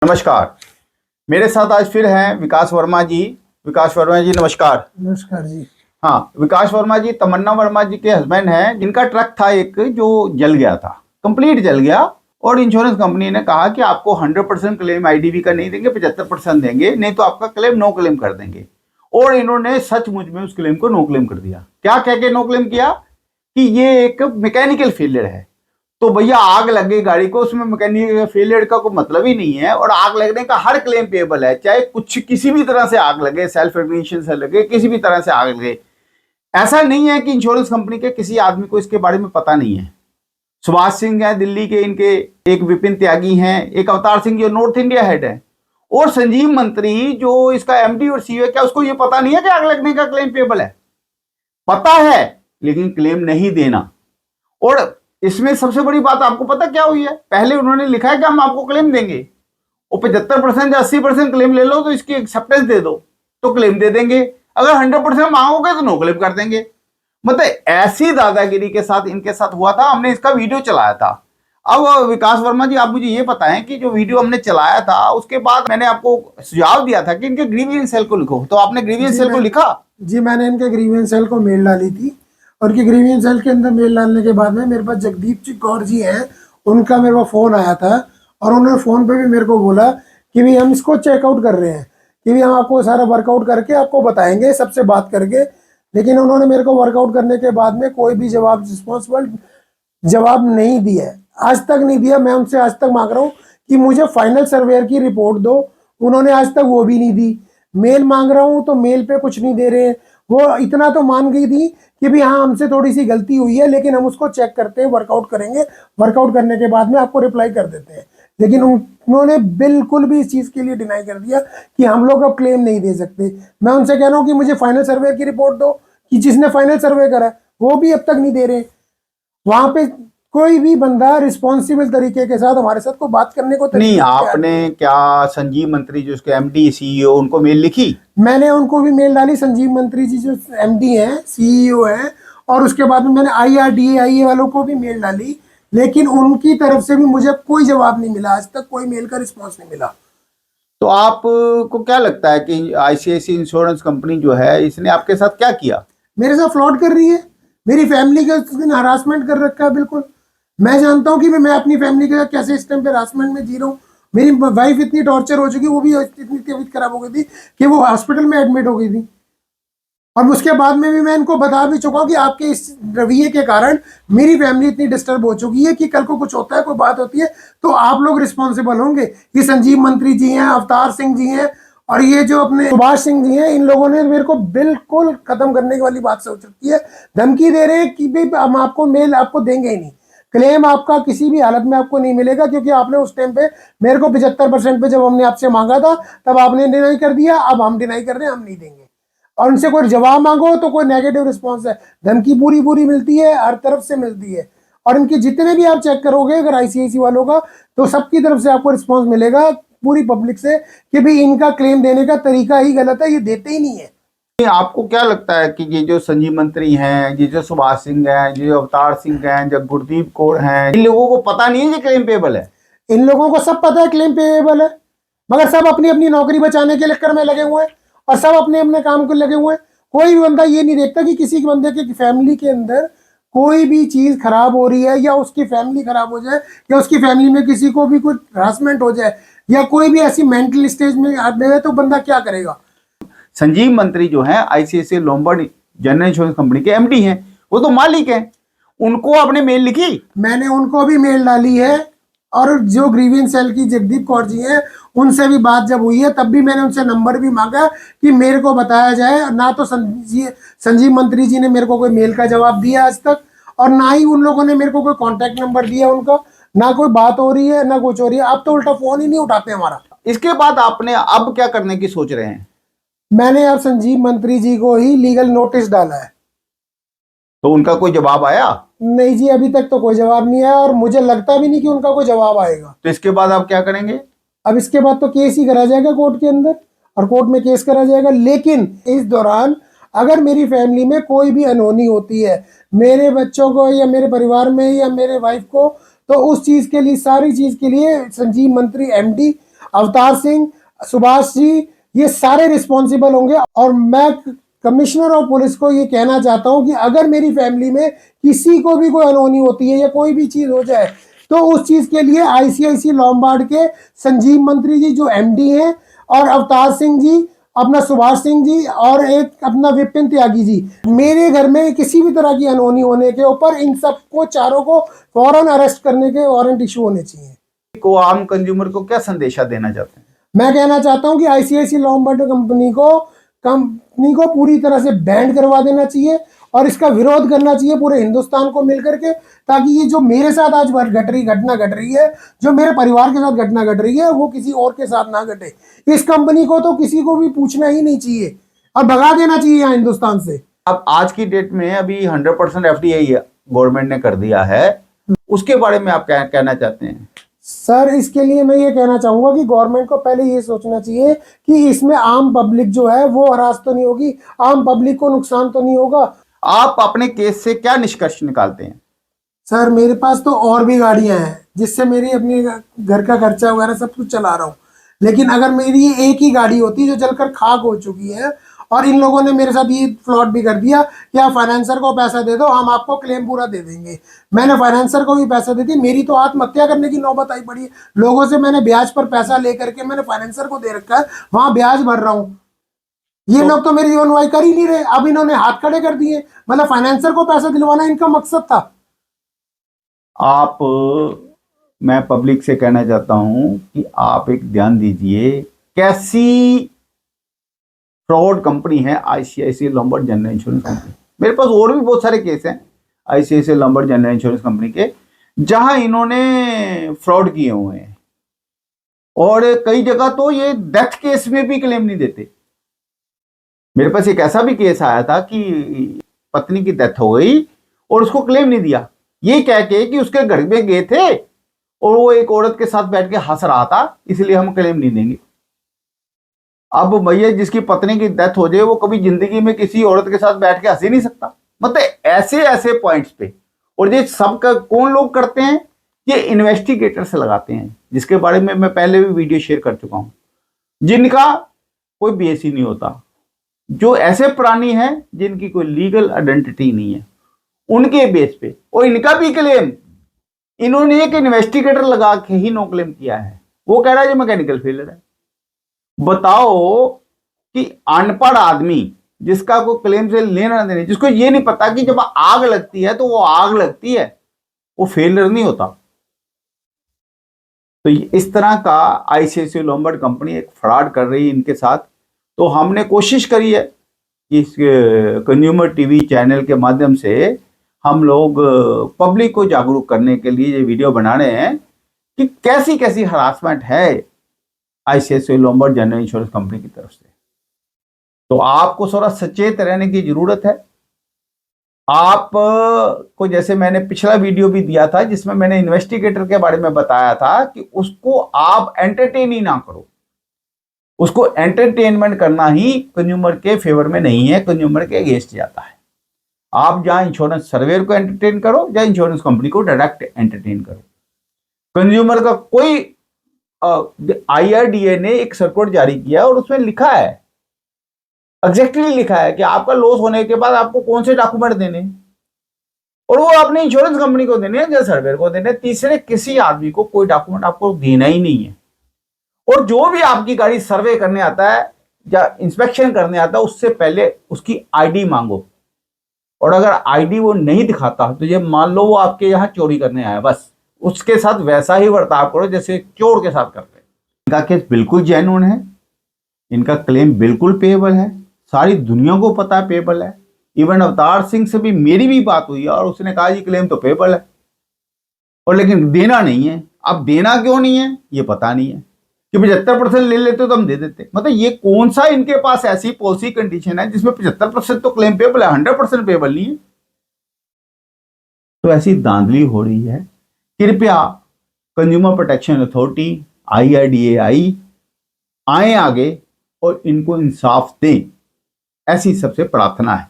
नमस्कार। मेरे साथ आज फिर हैं विकास वर्मा जी। विकास वर्मा जी नमस्कार। नमस्कार जी। हाँ, विकास वर्मा जी तमन्ना वर्मा जी के हस्बैंड हैं, जिनका ट्रक था एक जो जल गया था, कंप्लीट जल गया। और इंश्योरेंस कंपनी ने कहा कि आपको 100% क्लेम आईडीवी का नहीं देंगे, 75% देंगे, नहीं तो आपका क्लेम नो क्लेम कर देंगे। और इन्होंने सचमुच में उस क्लेम को नो क्लेम कर दिया। क्या कह के नो क्लेम किया कि ये एक मैकेनिकल फेलियर है। तो भैया आग लग गई गाड़ी को, उसमें मैकेनिकल फेलियर का कोई मतलब ही नहीं है। और आग लगने का हर क्लेम पेएबल है, चाहे कुछ किसी भी तरह से आग लगे, सेल्फ इग्निशन से लगे, किसी भी तरह से आग लगे। ऐसा नहीं है कि इंश्योरेंस कंपनी के किसी आदमी को इसके बारे में पता नहीं है। सुभाष सिंह है दिल्ली के, इनके एक विपिन त्यागी हैं, एक अवतार सिंह जो नॉर्थ इंडिया हेड है, और संजीव मंत्री जो इसका एमडी और सीईओ है। क्या उसको ये पता नहीं है कि आग लगने का क्लेम पेएबल है? पता है, लेकिन क्लेम नहीं देना। और इसमें सबसे बड़ी बात आपको पता क्या हुई है? पहले उन्होंने लिखा है कि हम आपको क्लेम देंगे, और 75% या 80% क्लेम ले लो तो इसकी एक्सेप्टेंस दे दो तो क्लेम दे देंगे। अगर 100% मांगोगे तो नो क्लेम कर देंगे। मतलब ऐसी दादागिरी के साथ इनके साथ हुआ था। हमने इसका वीडियो चलाया था। अब विकास वर्मा जी, आप मुझे ये बताएं कि जो वीडियो हमने चलाया था उसके बाद मैंने आपको सुझाव दिया था कि इनके ग्रीवियंस सेल को लिखो, तो आपने ग्रीवियंस सेल को लिखा? जी, मैंने इनके ग्रीवियंस सेल को मेल डाली थी, और की ग्रीवियंस सेल के अंदर मेल डालने के बाद में मेरे पास जगदीप जी कौर जी हैं, उनका मेरे पास फ़ोन आया था। और उन्होंने फ़ोन पे भी मेरे को बोला कि भी हम इसको चेकआउट कर रहे हैं, कि भी हम आपको सारा वर्कआउट करके आपको बताएंगे, सबसे बात करके। लेकिन उन्होंने मेरे को वर्कआउट करने के बाद में कोई भी रिस्पॉन्सिबल जवाब नहीं दिया है, आज तक नहीं दिया। मैं उनसे आज तक मांग रहा हूँ कि मुझे फाइनल सर्वेयर की रिपोर्ट दो, उन्होंने आज तक वो भी नहीं दी। मेल मांग रहा हूँ तो मेल पे कुछ नहीं दे रहे हैं। वो इतना तो मान गई थी कि भी हाँ, हमसे थोड़ी सी गलती हुई है, लेकिन हम उसको चेक करते हैं, वर्कआउट करेंगे, वर्कआउट करने के बाद में आपको रिप्लाई कर देते हैं। लेकिन उन्होंने बिल्कुल भी इस चीज़ के लिए डिनाई कर दिया कि हम लोग अब क्लेम नहीं दे सकते। मैं उनसे कह रहा हूँ कि मुझे फाइनल सर्वे की रिपोर्ट दो, कि जिसने फाइनल सर्वे करा है, वो भी अब तक नहीं दे रहे। वहां पे कोई भी बंदा रिस्पॉन्सिबल तरीके के साथ हमारे साथ को बात करने को नहीं, आपने क्या संजीव मंत्री जो उसके एमडी सीईओ उनको मेल लिखी? मैंने उनको भी मेल डाली। संजीव मंत्री जी जो एमडी हैं, सीईओ हैं, और उसके बाद में मैंने IRDAI वालों को भी मेल डाली, लेकिन उनकी तरफ से भी मुझे कोई जवाब नहीं मिला। आज तक कोई मेल का रिस्पॉन्स नहीं मिला। तो आपको क्या लगता है कि आईसीआईसी इंश्योरेंस कंपनी जो है, इसने आपके साथ क्या किया? मेरे साथ फ्रॉड कर रही है, मेरी फैमिली का हरासमेंट कर रखा है। बिल्कुल मैं जानता हूँ कि मैं अपनी फैमिली के साथ कैसे इस टाइम पे हरासमेंट में जी रहा हूँ। मेरी वाइफ इतनी टॉर्चर हो चुकी, वो भी इतनी तबीयत खराब हो गई थी कि वो हॉस्पिटल में एडमिट हो गई थी। और उसके बाद में भी मैं इनको बता भी चुका हूँ कि आपके इस रवैये के कारण मेरी फैमिली इतनी डिस्टर्ब हो चुकी है कि कल को कुछ होता है, कोई बात होती है, तो आप लोग रिस्पॉन्सिबल होंगे। ये संजीव मंत्री जी हैं, अवतार सिंह जी हैं, और ये जो अपने सुभाष सिंह जी हैं, इन लोगों ने मेरे को बिल्कुल खत्म करने वाली बात सोच रखी है। धमकी दे रहे हैं कि भाई हम आपको मेल आपको देंगे ही नहीं, क्लेम आपका किसी भी हालत में आपको नहीं मिलेगा, क्योंकि आपने उस टाइम पे मेरे को 75% पे जब हमने आपसे मांगा था तब आपने डिनाई कर दिया। अब हम डिनाई कर रहे हैं, हम नहीं देंगे। और उनसे कोई जवाब मांगो तो कोई नेगेटिव रिस्पॉन्स है। धमकी पूरी पूरी मिलती है, हर तरफ से मिलती है। और इनके जितने भी आप चेक करोगे अगर आईसीआईसी वालों का, तो सबकी तरफ से आपको रिस्पॉन्स मिलेगा पूरी पब्लिक से कि भाई इनका क्लेम देने का तरीका ही गलत है, ये देते ही नहीं है। आपको क्या लगता है कि ये जो संजीव मंत्री हैं, ये जो सुभाष सिंह हैं, ये जो अवतार सिंह हैं, जो गुरदीप कौर हैं, इन लोगों को पता नहीं है कि क्लेम पेएबल है? इन लोगों को सब पता है क्लेम पेएबल है, मगर सब अपनी अपनी नौकरी बचाने के चक्कर में लगे हुए हैं, और सब अपने अपने काम को लगे हुए हैं। कोई भी बंदा ये नहीं देखता कि किसी बंदे के फैमिली के अंदर कोई भी चीज़ खराब हो रही है, या उसकी फैमिली खराब हो जाए, या उसकी फैमिली में किसी को भी कोई हरासमेंट हो जाए, या कोई भी ऐसी मेंटल स्टेज में आ जाए, तो बंदा क्या करेगा। संजीव मंत्री जो है ICICI Lombard general insurance company के एमडी हैं, वो तो मालिक हैं। उनको आपने मेल लिखी? मैंने उनको भी मेल डाली है, और जो ग्रीवियंस सेल की जगदीप कौर जी हैं, उनसे भी बात जब हुई है तब भी मैंने उनसे नंबर भी मांगा कि मेरे को बताया जाए। ना तो संजीव मंत्री जी ने मेरे को कोई मेल का जवाब दिया आज तक, और ना ही उन लोगों ने मेरे को कोई कॉन्टैक्ट नंबर दिया उनका। ना कोई बात हो रही है, ना कुछ हो रही है। अब तो उल्टा फोन ही नहीं उठाते हमारा। इसके बाद आपने अब क्या करने की सोच रहे हैं? मैंने अब संजीव मंत्री जी को ही लीगल नोटिस डाला है। तो उनका कोई जवाब आया? नहीं जी, अभी तक तो कोई जवाब नहीं आया, और मुझे लगता भी नहीं कि उनका कोई जवाब आएगा। तो इसके बाद आप क्या करेंगे? अब इसके बाद तो केस ही करा जाएगा कोर्ट के अंदर, और कोर्ट में केस करा जाएगा। लेकिन इस दौरान अगर मेरी फैमिली में कोई भी अनहोनी होती है, मेरे बच्चों को या मेरे परिवार में या मेरे वाइफ को, तो उस चीज़ के लिए, सारी चीज़ के लिए संजीव मंत्री एमडी अवतार सिंह, सुभाष जी, ये सारे रिस्पॉन्सिबल होंगे। और मैं कमिश्नर ऑफ पुलिस को ये कहना चाहता हूं कि अगर मेरी फैमिली में किसी को भी कोई अनहोनी होती है या कोई भी चीज हो जाए तो उस चीज के लिए आईसीआईसी लॉम्बार्ड के संजीव मंत्री जी जो एमडी हैं, और अवतार सिंह जी, अपना सुभाष सिंह जी, और एक अपना विपिन त्यागी जी, मेरे घर में किसी भी तरह की अनहोनी होने के ऊपर इन सबको चारों को फौरन अरेस्ट करने के वारंट इशू होने चाहिए। को आम कंज्यूमर को क्या संदेशा देना चाहते हैं? मैं कहना चाहता हूं कि आईसीआईसी लॉम्बार्ड कंपनी को पूरी तरह से बैन करवा देना चाहिए और इसका विरोध करना चाहिए पूरे हिंदुस्तान को मिलकर के, ताकि ये जो मेरे साथ आज घटना घट रही है, जो मेरे परिवार के साथ घटना घट रही है, वो किसी और के साथ ना घटे। इस कंपनी को तो किसी को भी पूछना ही नहीं चाहिए और भगा देना चाहिए यहाँ हिंदुस्तान से। अब आज की डेट में अभी 100% एफडीआई गवर्नमेंट ने कर दिया है, उसके बारे में आप क्या कहना चाहते हैं? सर, इसके लिए मैं ये कहना चाहूंगा कि गवर्नमेंट को पहले ये सोचना चाहिए कि इसमें आम पब्लिक जो है वो हरास तो नहीं होगी, आम पब्लिक को नुकसान तो नहीं होगा। आप अपने केस से क्या निष्कर्ष निकालते हैं? सर, मेरे पास तो और भी गाड़ियां हैं जिससे मेरी अपने घर का खर्चा वगैरह सब कुछ चला रहा हूँ, लेकिन अगर मेरी ये एक ही गाड़ी होती जो जलकर खाक हो चुकी है और इन लोगों ने मेरे साथ ये फ्रॉड भी कर दिया कि आप फाइनेंसर को पैसा दे दो, हम आपको क्लेम पूरा दे देंगे। मैंने फाइनेंसर को भी पैसा दे दिया, मेरी तो आत्महत्या करने की नौबत आई पड़ी है। लोगों से मैंने ब्याज पर पैसा लेकर के मैंने फाइनेंसर को दे रखा है, वहां ब्याज भर रहा हूँ। ये लोग तो मेरी सुनवाई कर ही नहीं रहे, अब इन्होंने हाथ खड़े कर दिए। मतलब फाइनेंसर को पैसा दिलवाना इनका मकसद था। मैं पब्लिक से कहना चाहता हूं कि आप एक ध्यान दीजिए, कैसी फ्रॉड कंपनी है ICICI Lombard general insurance company. मेरे पास और भी बहुत सारे केस हैं ICICI Lombard general insurance company के, जहां इन्होंने फ्रॉड किए हुए हैं, और कई जगह तो ये डेथ केस में भी क्लेम नहीं देते। मेरे पास एक ऐसा भी केस आया था कि पत्नी की डेथ हो गई और उसको क्लेम नहीं दिया, ये कह के कि उसके घर में गए थे और वो एक औरत के साथ बैठ के हंस रहा था, इसलिए हम क्लेम नहीं देंगे। अब भैया, जिसकी पत्नी की डेथ हो जाए वो कभी जिंदगी में किसी औरत के साथ बैठ के हंस ही नहीं सकता। मतलब ऐसे ऐसे पॉइंट्स पे, और ये सब का कौन लोग करते हैं? ये इन्वेस्टिगेटर से लगाते हैं, जिसके बारे में मैं पहले भी वीडियो शेयर कर चुका हूं, जिनका कोई बेस ही नहीं होता, जो ऐसे प्राणी हैं जिनकी कोई लीगल आइडेंटिटी नहीं है, उनके बेस पे। और इनका भी क्लेम इन्होंने एक इन्वेस्टिगेटर लगा के ही नो क्लेम किया है। वो कह रहा है जो मैकेनिकल फेलियर है। बताओ कि अनपढ़ आदमी जिसका कोई क्लेम से लेना देना, जिसको ये नहीं पता कि जब आग लगती है तो वो आग लगती है, वो फेलियर नहीं होता। तो इस तरह का आईसीआईसीआई लॉम्बार्ड कंपनी एक फ्रॉड कर रही है इनके साथ। तो हमने कोशिश करी है कि इस कंज्यूमर टीवी चैनल के माध्यम से हम लोग पब्लिक को जागरूक करने के लिए ये वीडियो बना रहे हैं कि कैसी कैसी हरासमेंट है ICICI Lombard general insurance company की तरफ से। तो आपको थोड़ा सचेत रहने की जरूरत है। आप को, जैसे मैंने पिछला वीडियो भी दिया था जिसमें मैंने इन्वेस्टिगेटर के बारे में बताया था कि उसको आप एंटरटेन ही ना करो। उसको एंटरटेनमेंट करना ही कंज्यूमर के फेवर में नहीं है, कंज्यूमर के अगेंस्ट जाता है। आप जहां इंश्योरेंस सर्वेयर को एंटरटेन करो या इंश्योरेंस कंपनी को डायरेक्ट एंटरटेन करो। कंज्यूमर का कोई आईआरडीए ने एक सर्कुलर जारी किया और उसमें लिखा है, एग्जैक्टली लिखा है कि आपका लॉस होने के बाद आपको कौन से डॉक्यूमेंट देने, और वो अपने इंश्योरेंस कंपनी को देने हैं या सर्वेयर को देने। तीसरे किसी आदमी को कोई डॉक्यूमेंट आपको देना ही नहीं है। और जो भी आपकी गाड़ी सर्वे करने आता है या इंस्पेक्शन करने आता है, उससे पहले उसकी आईडी मांगो, और अगर आईडी वो नहीं दिखाता तो ये मान लो वो आपके यहाँ चोरी करने आया, बस उसके साथ वैसा ही बर्ताव करो जैसे चोर के साथ करते हैं। इनका केस बिल्कुल जेन्युइन है, इनका क्लेम बिल्कुल पेएबल है, सारी दुनिया को पता है पेएबल है। इवन अवतार सिंह से भी मेरी भी बात हुई है और उसने कहा ये क्लेम तो पेएबल है, और लेकिन देना नहीं है। अब देना क्यों नहीं है ये पता नहीं है, कि 75% ले लेते तो हम दे देते। मतलब ये कौन सा इनके पास ऐसी पॉलिसी कंडीशन है जिसमें 75% तो क्लेम पेएबल है, 100% पेएबल नहीं है। तो ऐसी धांधली हो रही है। कृपया कंज्यूमर प्रोटेक्शन अथॉरिटी, IRDAI आए आगे और इनको इंसाफ दें, ऐसी सबसे प्रार्थना है।